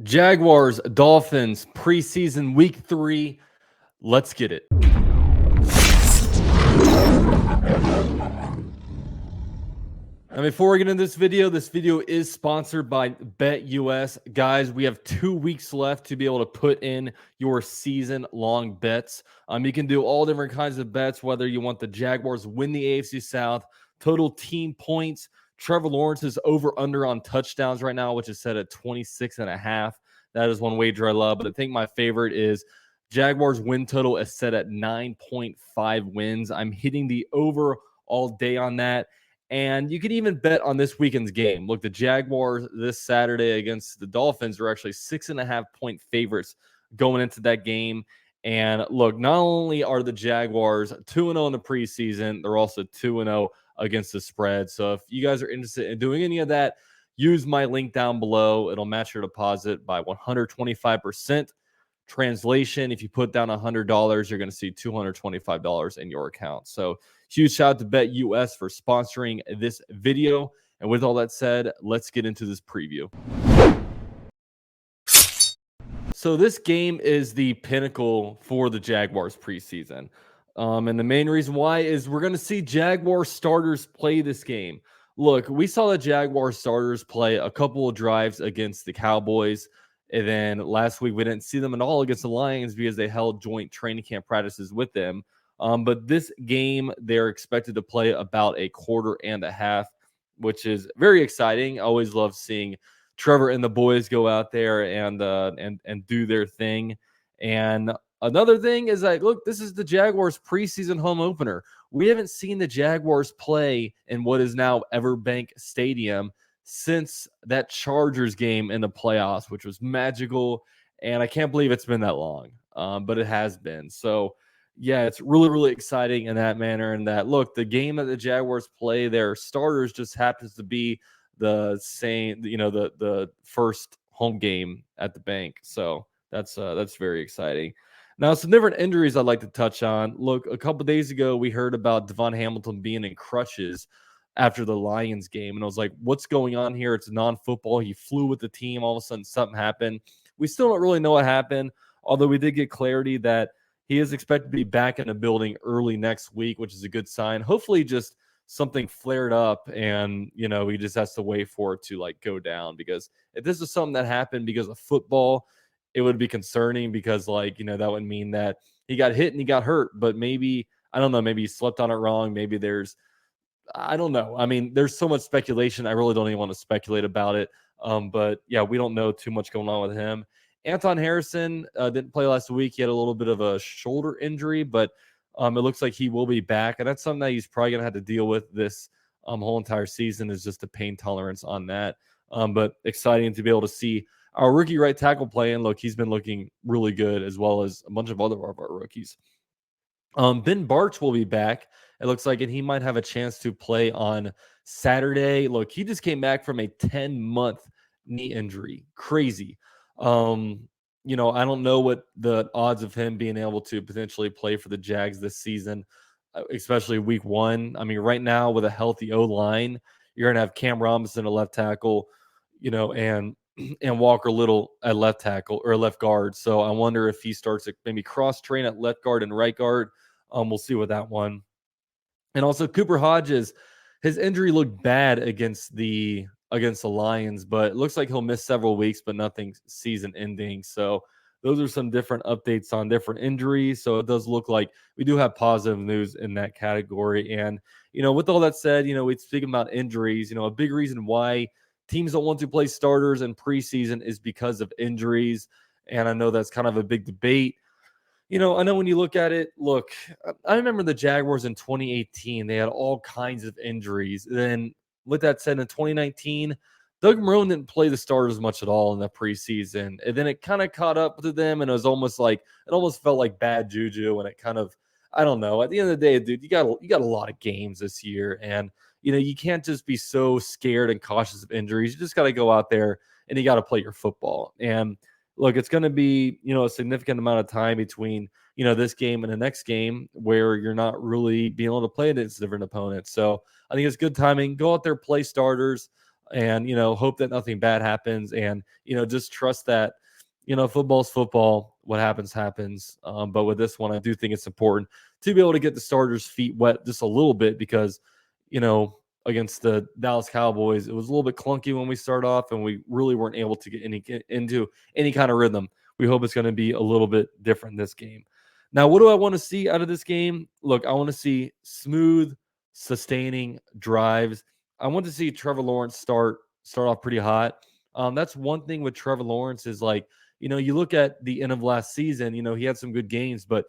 Jaguars, Dolphins, preseason week 3. Let's get it. Now, before we get into this video is sponsored by BetUS. Guys, we have 2 weeks left to be able to put in your season-long bets. You can do all different kinds of bets, whether you want the Jaguars to win the AFC South, total team points. Trevor Lawrence is over-under on touchdowns right now, which is set at 26.5. That is one wager I love, but I think my favorite is Jaguars win total is set at 9.5 wins. I'm hitting the over all day on that. And you can even bet on this weekend's game. Look, the Jaguars this Saturday against the Dolphins are actually 6.5-point favorites going into that game. And look, not only are the Jaguars 2-0 in the preseason, they're also 2-0 against the spread. So if you guys are interested in doing any of that, use my link down below. It'll match your deposit by 125%. Translation, if you put down $100, you're going to see $225 in your account. So huge shout out to BetUS for sponsoring this video. And with all that said, let's get into this preview. So this game is the pinnacle for the Jaguars preseason. And the main reason why is we're going to see Jaguar starters play this game. Look, we saw the Jaguar starters play a couple of drives against the Cowboys. And then last week, we didn't see them at all against the Lions because they held joint training camp practices with them. But this game, they're expected to play about a quarter and a half, which is very exciting. I always love seeing Trevor and the boys go out there and do their thing. And another thing is like, look, this is the Jaguars preseason home opener. We haven't seen the Jaguars play in what is now Everbank Stadium since that Chargers game in the playoffs, which was magical. And I can't believe it's been that long, but it has been. So, yeah, it's really, really exciting in that manner. And that, look, the game that the Jaguars play, their starters just happens to be the same, the first home game at the bank. So that's very exciting. Now, some different injuries I'd like to touch on. Look, a couple days ago, we heard about Devon Hamilton being in crutches after the Lions game. And I was like, what's going on here? It's non-football. He flew with the team. All of a sudden, something happened. We still don't really know what happened, although we did get clarity that he is expected to be back in the building early next week, which is a good sign. Hopefully just something flared up and, he just has to wait for it to go down, because if this is something that happened because of football, it would be concerning because that would mean that he got hit and he got hurt, but maybe, I don't know, maybe he slept on it wrong. Maybe I don't know. I mean, there's so much speculation. I really don't even want to speculate about it. But yeah, we don't know too much going on with him. Anton Harrison didn't play last week. He had a little bit of a shoulder injury, but it looks like he will be back. And that's something that he's probably going to have to deal with this whole entire season, is just the pain tolerance on that. But exciting to be able to see our rookie right tackle play. And look, he's been looking really good, as well as a bunch of other of our rookies. Ben Barch will be back, it looks like, and he might have a chance to play on Saturday. Look, he just came back from a 10-month knee injury. Crazy. I don't know what the odds of him being able to potentially play for the Jags this season, especially week 1. I mean, right now with a healthy O-line, you're going to have Cam Robinson at left tackle, and Walker Little at left tackle or left guard. So I wonder if he starts to maybe cross train at left guard and right guard. We'll see with that one. And also Cooper Hodges, his injury looked bad against the Lions, but it looks like he'll miss several weeks, but nothing season ending. So those are some different updates on different injuries. So it does look like we do have positive news in that category. And, with all that said, we're speaking about injuries. A big reason why teams don't want to play starters in preseason is because of injuries. And I know that's kind of a big debate. I know when you look at it, look, I remember the Jaguars in 2018, they had all kinds of injuries. Then with that said, in 2019, Doug Marrone didn't play the starters much at all in the preseason. And then it kind of caught up to them, and it was almost felt like bad juju. And it kind of, I don't know. At the end of the day, dude, you got a lot of games this year, and you can't just be so scared and cautious of injuries. You just got to go out there and you got to play your football. And look, it's going to be, a significant amount of time between, this game and the next game where you're not really being able to play against different opponents. So I think it's good timing. Go out there, play starters. and hope that nothing bad happens, and just trust that football's football. What happens happens. But with this one, I do think it's important to be able to get the starters' feet wet just a little bit, because against the Dallas Cowboys, it was a little bit clunky when we start off, and we really weren't able to get into any kind of rhythm. We hope it's going to be a little bit different this game. Now, what do I want to see out of this game? Look, I want to see smooth, sustaining drives. I want to see Trevor Lawrence start off pretty hot. That's one thing with Trevor Lawrence is, like, you look at the end of last season, he had some good games, but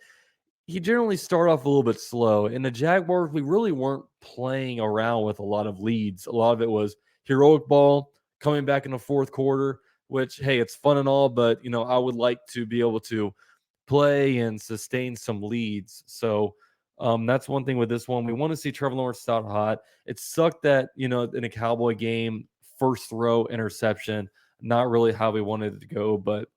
he generally started off a little bit slow. In the Jaguars, we really weren't playing around with a lot of leads. A lot of it was heroic ball coming back in the fourth quarter, which, hey, it's fun and all, but I would like to be able to play and sustain some leads. So that's one thing with this one. We want to see Trevor Lawrence start hot. It sucked that, in a Cowboy game, first throw interception, not really how we wanted it to go, but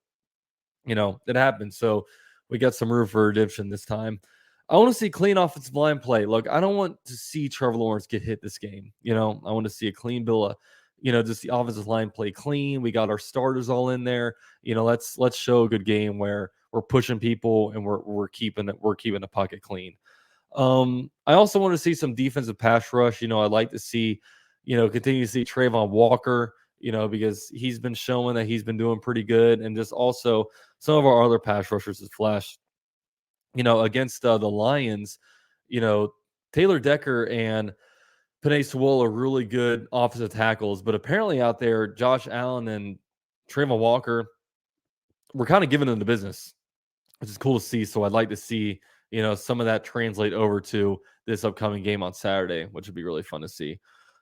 it happened. So we got some room for redemption this time. I want to see clean offensive line play. Look, I don't want to see Trevor Lawrence get hit this game. I want to see a clean bill of, just the offensive line play clean. We got our starters all in there. Let's show a good game where we're pushing people and we're keeping the pocket clean. I also want to see some defensive pass rush. I'd like to see, continue to see Trayvon Walker, because he's been showing that he's been doing pretty good. And just also some of our other pass rushers has flashed, against the Lions, Taylor Decker and Penei Sewell are really good offensive tackles, but apparently out there, Josh Allen and Trayvon Walker were kind of giving them the business, which is cool to see. So I'd like to see, some of that translate over to this upcoming game on Saturday, which would be really fun to see.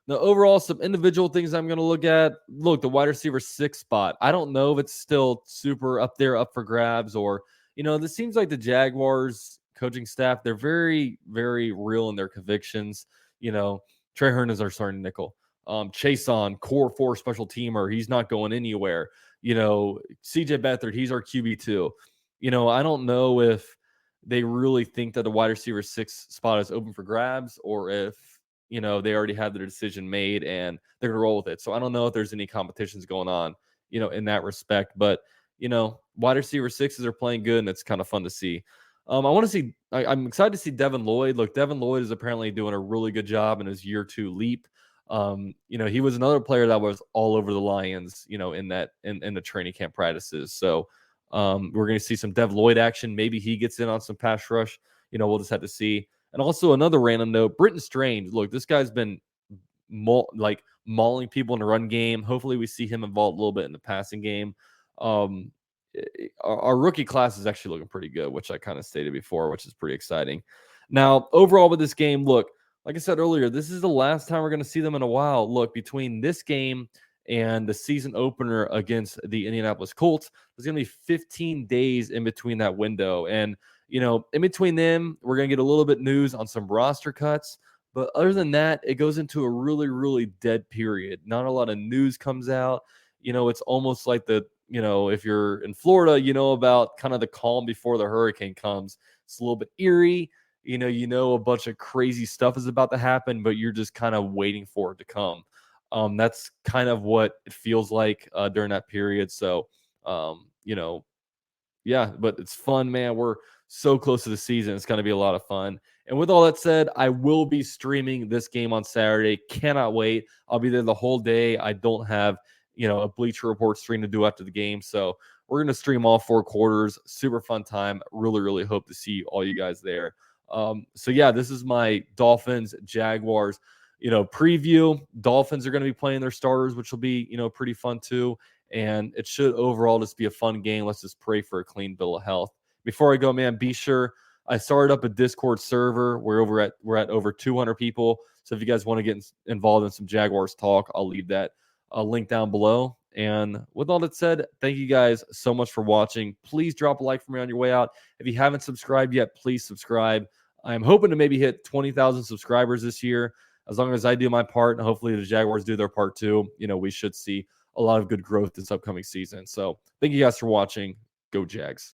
Now, overall, some individual things I'm going to look at. Look, the wide receiver 6 spot. I don't know if it's still super up for grabs, or, this seems like the Jaguars coaching staff, they're very, very real in their convictions. Trey Herndon is our starting nickel. Chase on core 4 special teamer. He's not going anywhere. CJ Beathard, he's our QB2. I don't know if they really think that the wide receiver 6 spot is open for grabs, or if, they already have their decision made and they're going to roll with it. So I don't know if there's any competitions going on, in that respect. But, wide receiver 6s are playing good, and it's kind of fun to see. I'm excited to see Devin Lloyd. Look, Devin Lloyd is apparently doing a really good job in his year 2 leap. He was another player that was all over the Lions, in the training camp practices. So we're going to see some Dev Lloyd action. Maybe he gets in on some pass rush. We'll just have to see. And also another random note, Britton Strange. Look, this guy's been mauling people in the run game. Hopefully we see him involved a little bit in the passing game. Our rookie class is actually looking pretty good, which I kind of stated before, which is pretty exciting. Now, overall with this game, look, like I said earlier, this is the last time we're going to see them in a while. Look, between this game and the season opener against the Indianapolis Colts, there's going to be 15 days in between that window. And, in between them, we're going to get a little bit news on some roster cuts. But other than that, it goes into a really, really dead period. Not a lot of news comes out. It's almost like if you're in Florida, about kind of the calm before the hurricane comes. It's a little bit eerie. A bunch of crazy stuff is about to happen, but you're just kind of waiting for it to come. That's kind of what it feels like during that period. So, yeah, but it's fun, man. We're so close to the season. It's going to be a lot of fun. And with all that said, I will be streaming this game on Saturday. Cannot wait. I'll be there the whole day. I don't have, a Bleacher Report stream to do after the game. So we're going to stream all 4 quarters. Super fun time. Really, really hope to see all you guys there. So yeah, this is my Dolphins Jaguars, preview. Dolphins are going to be playing their starters, which will be, pretty fun too. And it should overall just be a fun game. Let's just pray for a clean bill of health. Before I go, man, be sure I started up a Discord server. We're at over 200 people. So if you guys want to get involved in some Jaguars talk, I'll leave that link down below. And with all that said, thank you guys so much for watching. Please drop a like for me on your way out. If you haven't subscribed yet, please subscribe. I'm hoping to maybe hit 20,000 subscribers this year. As long as I do my part, and hopefully the Jaguars do their part too, we should see a lot of good growth this upcoming season. So thank you guys for watching. Go Jags.